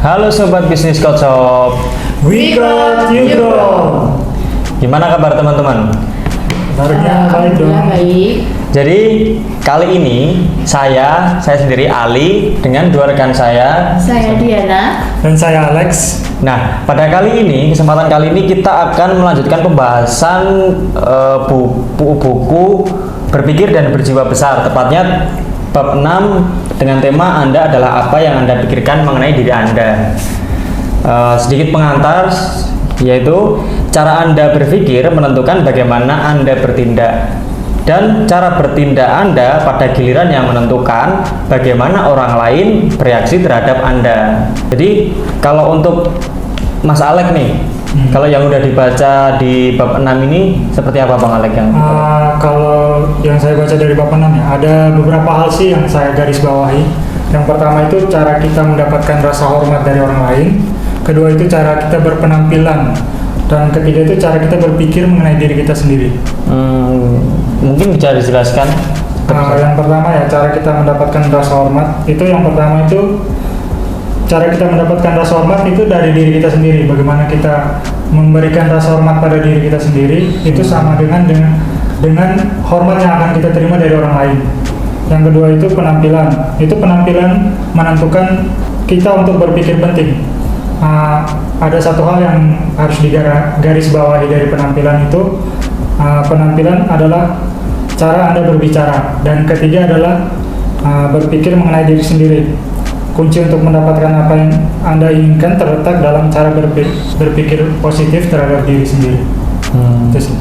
Halo Sobat Bisnis Kocok. We got you grow. Gimana kabar teman-teman? Kabarnya baik dong. Baik. Jadi kali ini saya sendiri Ali dengan dua rekan saya. Saya Diana. Dan saya Alex. Nah, pada kesempatan kali ini kita akan melanjutkan pembahasan buku Berpikir dan Berjiwa Besar, tepatnya bab 6 dengan tema Anda adalah apa yang Anda pikirkan mengenai diri Anda. Sedikit pengantar, yaitu cara Anda berpikir menentukan bagaimana Anda bertindak, dan cara bertindak Anda pada giliran yang menentukan bagaimana orang lain bereaksi terhadap Anda. Jadi kalau untuk Mas Alek nih, kalau yang udah dibaca di bab 6 ini seperti apa Bang Alek yang Kalau yang saya baca dari bab 6 ya, ada beberapa hal sih yang saya garis bawahi. Yang pertama itu cara kita mendapatkan rasa hormat dari orang lain. Kedua itu cara kita berpenampilan. Dan ketiga itu cara kita berpikir mengenai diri kita sendiri. Mungkin bisa dijelaskan? Yang pertama ya, cara kita mendapatkan rasa hormat. Itu yang pertama itu cara kita mendapatkan rasa hormat itu dari diri kita sendiri. Bagaimana kita memberikan rasa hormat pada diri kita sendiri itu sama dengan hormat yang akan kita terima dari orang lain. Yang kedua itu penampilan. Itu penampilan menentukan kita untuk berpikir penting. Ada satu hal yang harus digaris bawahi dari penampilan itu. Penampilan adalah cara Anda berbicara, dan ketiga adalah berpikir mengenai diri sendiri. Kunci untuk mendapatkan apa yang Anda inginkan terletak dalam cara berpikir positif terhadap diri sendiri. Itu sih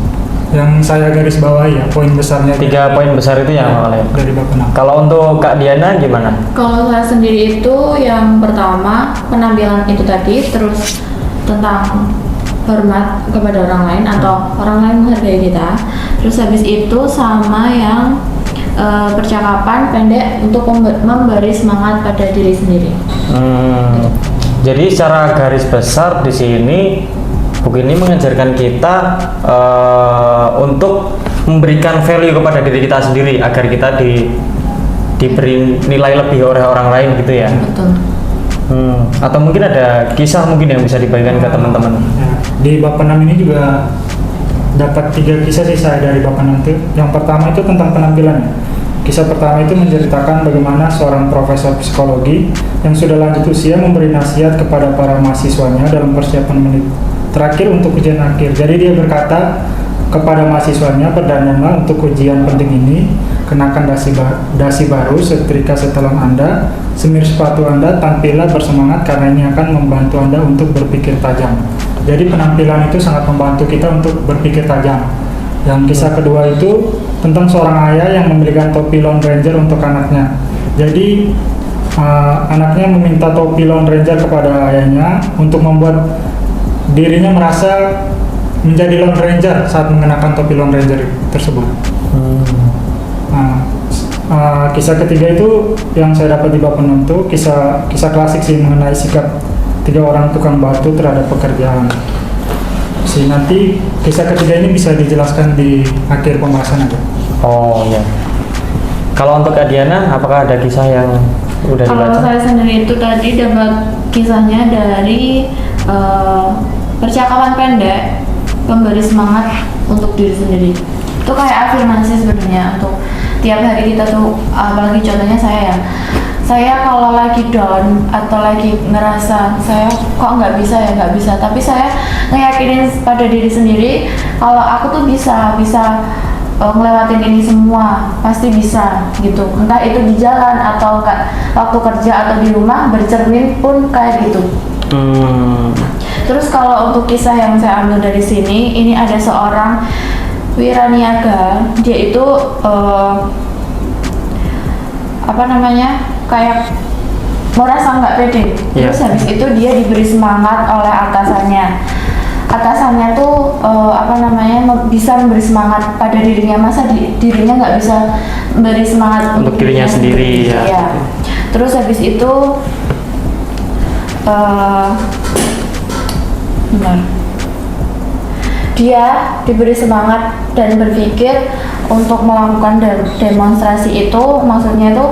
yang saya garis bawahi ya, poin besarnya. 3 poin besar itu ya Bang Alek. Dari bab 6. Kalau untuk Kak Diana gimana? Kalau saya sendiri itu yang pertama penampilan itu tadi, terus tentang hormat kepada orang lain atau orang lain menghargai kita. Terus habis itu sama yang percakapan pendek untuk memberi semangat pada diri sendiri. Jadi secara garis besar di sini buku ini mengajarkan kita untuk memberikan value kepada diri kita sendiri agar kita diberi nilai lebih oleh orang lain gitu ya. Betul. Atau mungkin ada kisah mungkin yang bisa dibagikan ke teman-teman. Ya, di bab 6 ini juga dapat 3 kisah sih saya dari bab 6 itu. Yang pertama itu tentang penampilan. Kisah pertama itu menceritakan bagaimana seorang profesor psikologi yang sudah lanjut usia memberi nasihat kepada para mahasiswanya dalam persiapan menit terakhir untuk ujian akhir. Jadi dia berkata kepada mahasiswanya, berdandanlah untuk ujian penting ini, kenakan dasi baru, setrika setelan Anda, semir sepatu Anda, tampillah bersemangat karena ini akan membantu Anda untuk berpikir tajam. Jadi penampilan itu sangat membantu kita untuk berpikir tajam. Yang kisah kedua itu tentang seorang ayah yang membelikan topi Lone Ranger untuk anaknya. Jadi anaknya meminta topi Lone Ranger kepada ayahnya untuk membuat dirinya merasa menjadi Lone Ranger saat mengenakan topi Lone Ranger tersebut. Kisah ketiga itu yang saya dapat di bab 6 itu kisah klasik sih mengenai sikap 3 orang tukang batu terhadap pekerjaan. Nanti kisah ketiga ini bisa dijelaskan di akhir pembahasan aja. Oh ya. Kalau untuk Kak Diana, apakah ada kisah yang udah dibaca? Kalau saya sendiri itu tadi dapat kisahnya dari percakapan pendek memberi semangat untuk diri sendiri. Itu kayak afirmasi sebenarnya untuk tiap hari kita tuh, apalagi contohnya saya kalau lagi down atau lagi ngerasa saya kok nggak bisa, tapi saya ngeyakinin pada diri sendiri kalau aku tuh bisa ngelewatin ini semua, pasti bisa gitu. Entah itu di jalan atau waktu kerja atau di rumah, bercermin pun kayak gitu. Terus kalau untuk kisah yang saya ambil dari sini, ini ada seorang wiraniaga, dia itu kayak merasa nggak pede. Terus habis itu dia diberi semangat oleh atasannya tuh bisa memberi semangat pada dirinya. Masa dirinya nggak bisa memberi semangat untuk dirinya sendiri ya. Terus habis itu dia diberi semangat dan berpikir untuk melakukan demonstrasi itu, maksudnya itu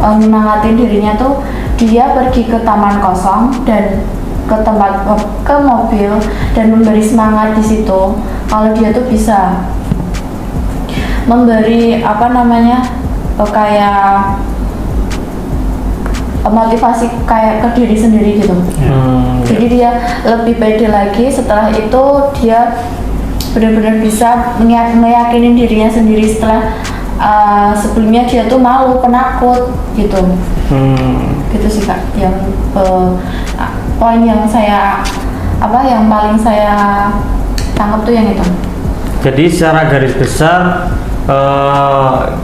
nyemangatin dirinya tuh dia pergi ke taman kosong dan ke mobil dan memberi semangat di situ kalau dia tuh bisa memberi kayak motivasi kayak ke diri sendiri gitu. Jadi dia lebih pede lagi. Setelah itu dia benar-benar bisa meyakinin dirinya sendiri setelah sebelumnya dia tuh malu, penakut gitu. Gitu sih Kak, yang poin yang yang paling saya tangkap tuh yang itu. Jadi secara garis besar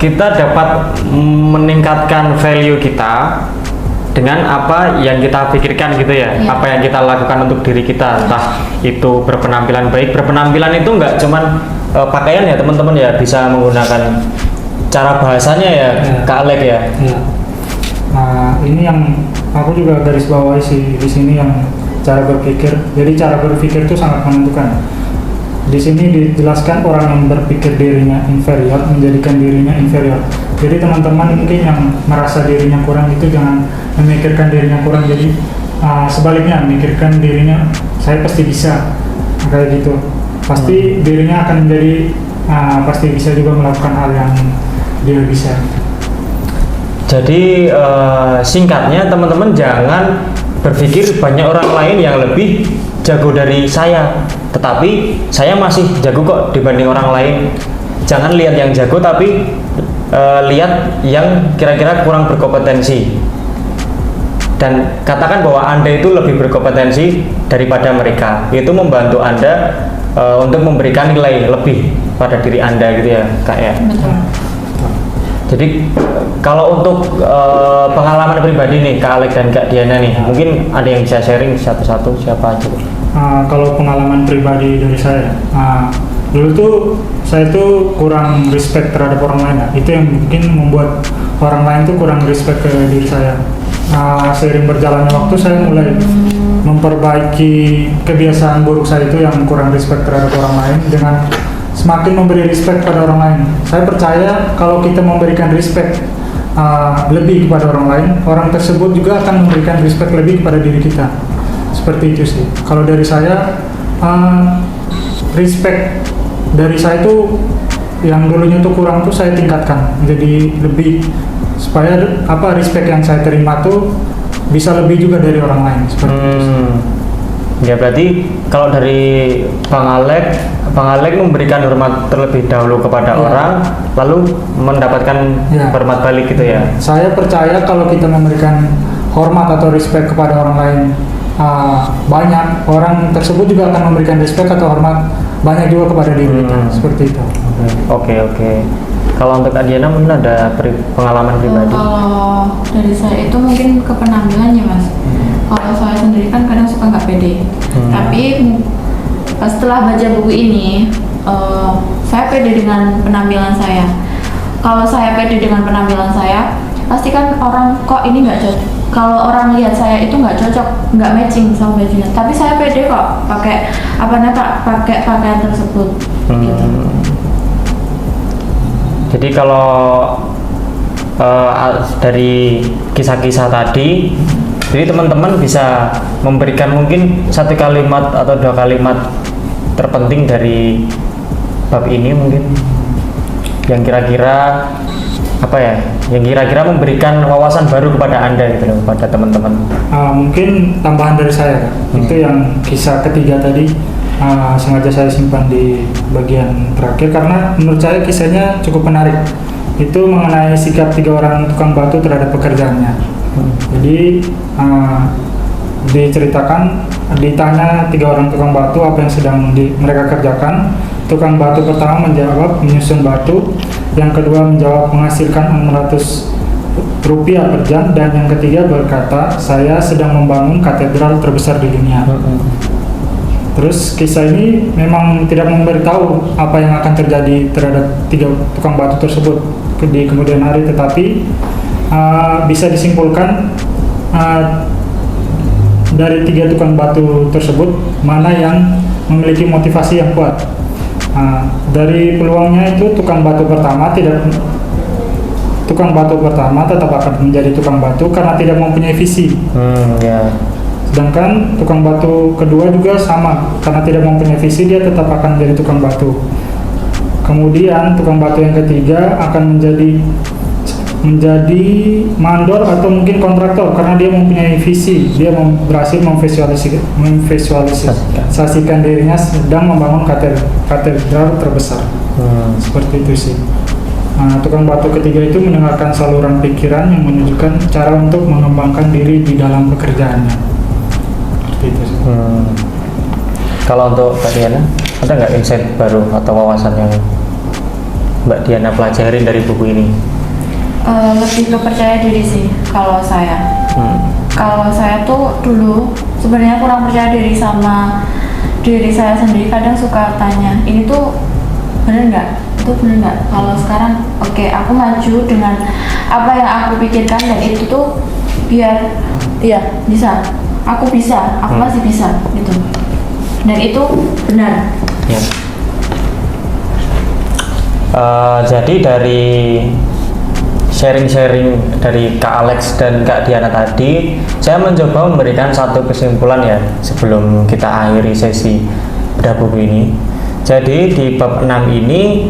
kita dapat meningkatkan value kita dengan apa yang kita pikirkan gitu ya, apa yang kita lakukan untuk diri kita, entah itu berpenampilan baik. Berpenampilan itu nggak cuman pakaian ya teman-teman ya, bisa menggunakan cara bahasanya ya, Kak Alek ya. Nah, ini yang aku juga garis bawahi sih di sini, yang cara berpikir. Jadi cara berpikir itu sangat menentukan. Di sini dijelaskan orang yang berpikir dirinya inferior menjadikan dirinya inferior. Jadi teman-teman mungkin yang merasa dirinya kurang itu jangan memikirkan dirinya kurang. Jadi sebaliknya memikirkan dirinya saya pasti bisa, kayak gitu. Pasti dirinya akan menjadi pasti bisa juga melakukan hal yang dia bisa. Jadi singkatnya teman-teman jangan berpikir banyak orang lain yang lebih jago dari saya, tetapi saya masih jago kok dibanding orang lain. Jangan lihat yang jago, tapi lihat yang kira-kira kurang berkompetensi dan katakan bahwa Anda itu lebih berkompetensi daripada mereka. Itu membantu Anda untuk memberikan nilai lebih pada diri Anda gitu ya Kak ya. Betul. Jadi kalau untuk pengalaman pribadi nih Kak Alek dan Kak Diana nih, mungkin ada yang bisa sharing satu-satu, siapa aja? Kalau pengalaman pribadi dari saya, dulu tuh saya tuh kurang respect terhadap orang lain. Itu yang mungkin membuat orang lain tuh kurang respect ke diri saya. Seiring berjalannya waktu saya mulai memperbaiki kebiasaan buruk saya itu yang kurang respect terhadap orang lain dengan semakin memberi respect pada orang lain. Saya percaya kalau kita memberikan respect lebih kepada orang lain, orang tersebut juga akan memberikan respect lebih kepada diri kita. Seperti itu sih. Kalau dari saya, respect dari saya itu yang dulunya tuh kurang tuh saya tingkatkan jadi lebih, supaya respect yang saya terima tuh bisa lebih juga dari orang lain. Seperti itu sih. Ya berarti kalau dari Bang Alek memberikan hormat terlebih dahulu kepada orang, lalu mendapatkan hormat balik gitu ya. Saya percaya kalau kita memberikan hormat atau respect kepada orang lain banyak, orang tersebut juga akan memberikan respect atau hormat banyak juga kepada diri kita. Seperti itu. Oke. Kalau untuk Kak Diana mungkin ada pengalaman pribadi? Kalau dari saya itu mungkin ke penampilannya Mas. Kalau saya sendiri kan kadang suka nggak pede. Tapi setelah baca buku ini, saya pede dengan penampilan saya. Kalau saya pede dengan penampilan saya, pasti kan orang kok ini nggak cocok. Kalau orang lihat saya itu nggak cocok, nggak matching sama bajunya. Tapi saya pede kok pakai pakaian tersebut. Gitu. Jadi kalau dari kisah-kisah tadi, jadi teman-teman bisa memberikan mungkin satu kalimat atau dua kalimat terpenting dari bab ini mungkin yang kira-kira yang kira-kira memberikan wawasan baru kepada Anda gitu loh, kepada teman-teman. Mungkin tambahan dari saya, itu yang kisah ketiga tadi sengaja saya simpan di bagian terakhir karena menurut saya kisahnya cukup menarik. Itu mengenai sikap 3 orang tukang batu terhadap pekerjaannya. Jadi diceritakan, ditanya 3 orang tukang batu apa yang sedang mereka kerjakan. Tukang batu pertama menjawab menyusun batu, yang kedua menjawab menghasilkan 600 rupiah per jam, dan yang ketiga berkata saya sedang membangun katedral terbesar di dunia. Terus kisah ini memang tidak memberitahu apa yang akan terjadi terhadap 3 tukang batu tersebut di kemudian hari, tetapi bisa disimpulkan dari 3 tukang batu tersebut mana yang memiliki motivasi yang kuat. Dari peluangnya itu tukang batu pertama tukang batu pertama tetap akan menjadi tukang batu karena tidak mempunyai visi. Ya. Sedangkan tukang batu kedua juga sama, karena tidak mempunyai visi dia tetap akan menjadi tukang batu. Kemudian tukang batu yang ketiga akan menjadi mandor atau mungkin kontraktor karena dia mempunyai visi, dia berhasil memvisualisasikan dirinya sedang membangun katedral terbesar. Seperti itu sih. Nah, tukang batu ketiga itu mendengarkan saluran pikiran yang menunjukkan cara untuk mengembangkan diri di dalam pekerjaannya. Seperti itu sih. Kalau untuk Mbak Diana, ada nggak insight baru atau wawasan yang Mbak Diana pelajarin dari buku ini? Lebih ke percaya diri sih kalau saya. Kalau saya tuh dulu sebenarnya kurang percaya diri sama diri saya sendiri. Kadang suka tanya, ini tuh bener nggak? Itu bener nggak? Kalau sekarang, oke, aku maju dengan apa yang aku pikirkan dan itu tuh biar, iya bisa. Aku bisa, aku masih bisa gitu. Dan itu benar. Ya. Jadi dari sharing-sharing dari Kak Alex dan Kak Diana tadi, saya mencoba memberikan satu kesimpulan ya sebelum kita akhiri sesi bedah buku ini. Jadi di bab 6 ini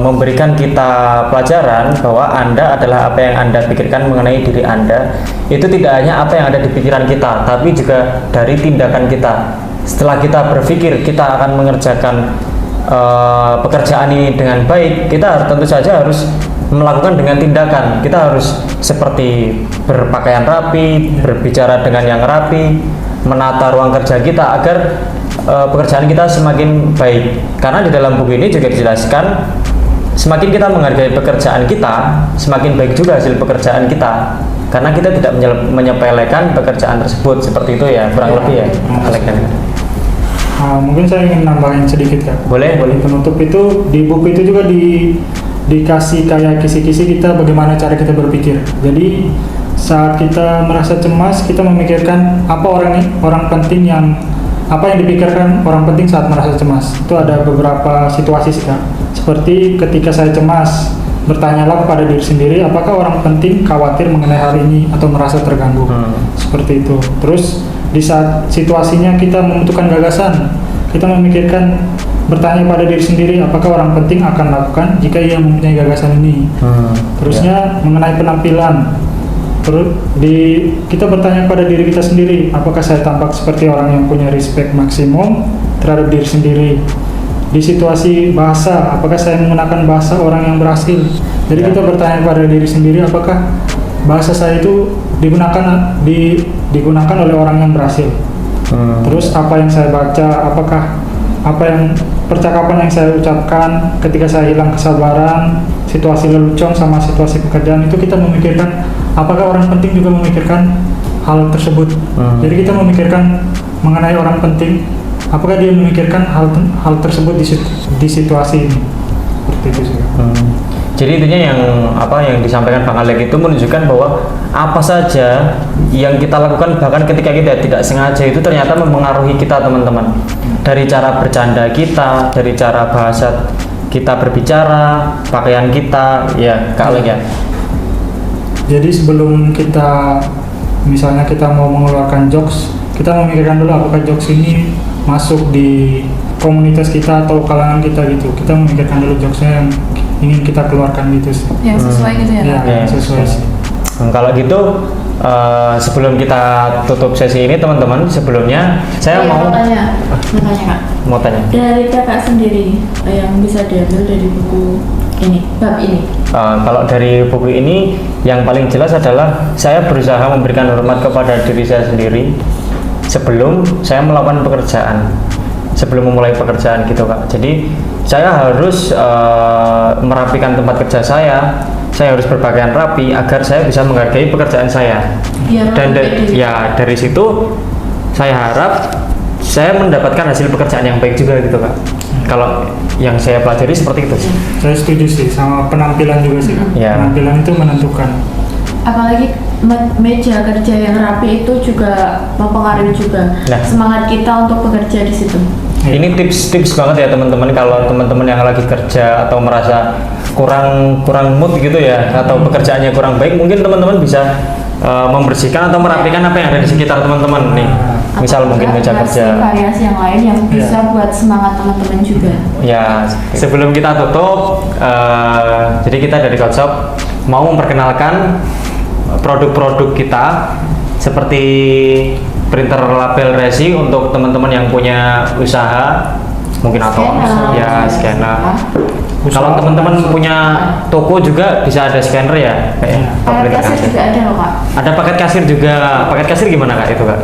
memberikan kita pelajaran bahwa Anda adalah apa yang Anda pikirkan mengenai diri Anda. Itu tidak hanya apa yang ada di pikiran kita, tapi juga dari tindakan kita. Setelah kita berpikir kita akan mengerjakan pekerjaan ini dengan baik, kita tentu saja harus melakukan dengan tindakan. Kita harus seperti berpakaian rapi, berbicara dengan yang rapi, menata ruang kerja kita agar pekerjaan kita semakin baik. Karena di dalam buku ini juga dijelaskan, semakin kita menghargai pekerjaan kita, semakin baik juga hasil pekerjaan kita. Karena kita tidak menyepelekan pekerjaan tersebut. Seperti itu ya, kurang lebih ya, Alex. Mungkin saya ingin nambahin sedikit, Kak. Boleh. Penutup itu di buku itu juga dikasih kayak kisi-kisi kita bagaimana cara kita berpikir. Jadi saat kita merasa cemas, kita memikirkan apa orang penting yang dipikirkan orang penting saat merasa cemas. Itu ada beberapa situasi sih, Kak. Seperti ketika saya cemas, bertanyalah kepada diri sendiri apakah orang penting khawatir mengenai hal ini atau merasa terganggu. Seperti itu. Terus di saat situasinya kita membutuhkan gagasan, kita memikirkan, bertanya pada diri sendiri apakah orang penting akan lakukan jika ia mempunyai gagasan ini. Terusnya mengenai penampilan, terus kita bertanya pada diri kita sendiri, apakah saya tampak seperti orang yang punya respect maksimum terhadap diri sendiri. Di situasi bahasa, apakah saya menggunakan bahasa orang yang berhasil. Jadi kita bertanya pada diri sendiri, apakah bahasa saya itu digunakan oleh orang yang berhasil. Terus apa yang saya baca, apakah percakapan yang saya ucapkan ketika saya hilang kesabaran, situasi lelucon sama situasi pekerjaan itu kita memikirkan apakah orang penting juga memikirkan hal tersebut. Jadi kita memikirkan mengenai orang penting, apakah dia memikirkan hal tersebut di situasi ini. Seperti itu sih. Jadi intinya yang disampaikan Bang Alex itu menunjukkan bahwa apa saja yang kita lakukan bahkan ketika kita tidak sengaja itu ternyata mempengaruhi kita, teman-teman. Dari cara bercanda kita, dari cara bahasa kita berbicara, pakaian kita, ya Kak Alex ya. Jadi sebelum misalnya kita mau mengeluarkan jokes, kita memikirkan dulu apakah jokes ini masuk di komunitas kita atau kalangan kita gitu. Kita memikirkan dulu jokesnya yang ingin kita keluarkan gitu sih. Yang sesuai gitu ya? Ya, sesuai sih. Kalau gitu sebelum kita tutup sesi ini, teman-teman, sebelumnya saya mau tanya Kak. Mau tanya. Dari Kakak sendiri yang bisa diambil dari buku ini, bab ini. Kalau dari buku ini yang paling jelas adalah saya berusaha memberikan hormat kepada diri saya sendiri sebelum saya melakukan pekerjaan, sebelum memulai pekerjaan gitu, Kak. Jadi saya harus merapikan tempat kerja saya harus berpakaian rapi agar saya bisa menghargai pekerjaan saya. Dan dari situ saya harap saya mendapatkan hasil pekerjaan yang baik juga gitu, Kak. Kalau yang saya pelajari seperti itu sih. Saya setuju sih, sama penampilan juga sih, Kak. Penampilan itu menentukan. Apalagi meja kerja yang rapi itu juga mempengaruhi juga semangat kita untuk bekerja di situ. Ini tips-tips banget ya teman-teman, kalau teman-teman yang lagi kerja atau merasa kurang mood gitu ya, atau pekerjaannya kurang baik, mungkin teman-teman bisa membersihkan atau merapikan apa yang ada di sekitar teman-teman nih. Misal Atau mungkin meja ngasih kerja. variasi yang lain yang bisa buat semangat teman-teman juga. Ya, sebelum kita tutup, jadi kita dari Codeshop mau memperkenalkan produk-produk kita seperti printer label resi untuk teman-teman yang punya usaha, mungkin atau Scanner. ya scanner. Kalau Usaha teman-teman langsung. punya toko juga bisa ada scanner ya, kayak Paket printer kasir juga ada loh kak. Ada paket kasir juga. Paket kasir gimana kak itu kak?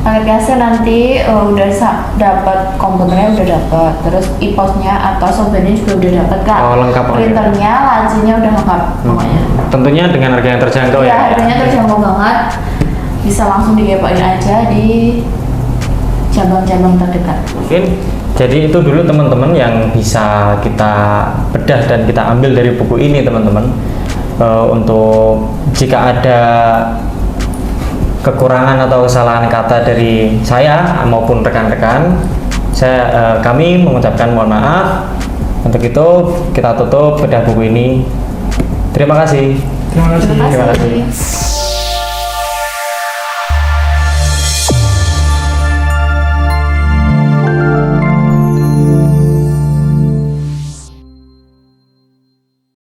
Paket kasir nanti udah dapat komputernya udah dapat, terus e-postnya atau softwarenya juga udah dapat kak. Oh, lengkap, oke. Printernya, lancinya udah lengkap pokoknya. Tentunya dengan harga yang terjangkau Ya, ya. harganya terjangkau banget. Bisa langsung dikepoin aja di cabang-cabang terdekat. Mungkin jadi itu dulu teman-teman yang bisa kita bedah dan kita ambil dari buku ini teman-teman. Untuk jika ada kekurangan atau kesalahan kata dari saya maupun rekan-rekan, kami mengucapkan mohon maaf. Untuk itu kita tutup bedah buku ini. Terima kasih. Terima kasih. Terima Terima kasih. kasih.